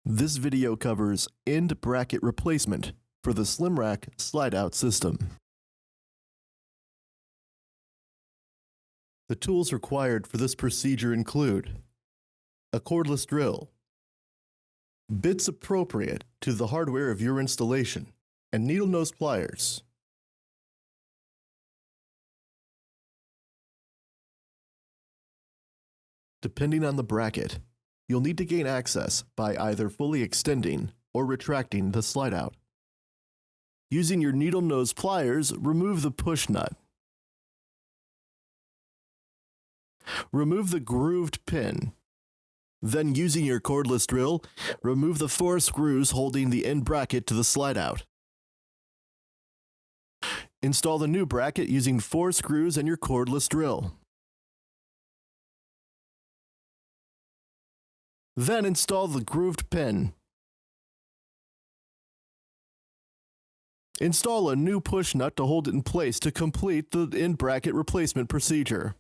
This video covers end bracket replacement for the Slimrack slide-out system. The tools required for this procedure include a cordless drill, bits appropriate to the hardware of your installation, and needle nose pliers. Depending on the bracket, you'll need to gain access by either fully extending or retracting the slide-out. Using your needle nose pliers, remove the push nut. Remove the grooved pin. Then, using your cordless drill, remove the 4 screws holding the end bracket to the slide-out. Install the new bracket using 4 screws and your cordless drill. Then install the grooved pin. Install a new push nut to hold it in place to complete the end bracket replacement procedure.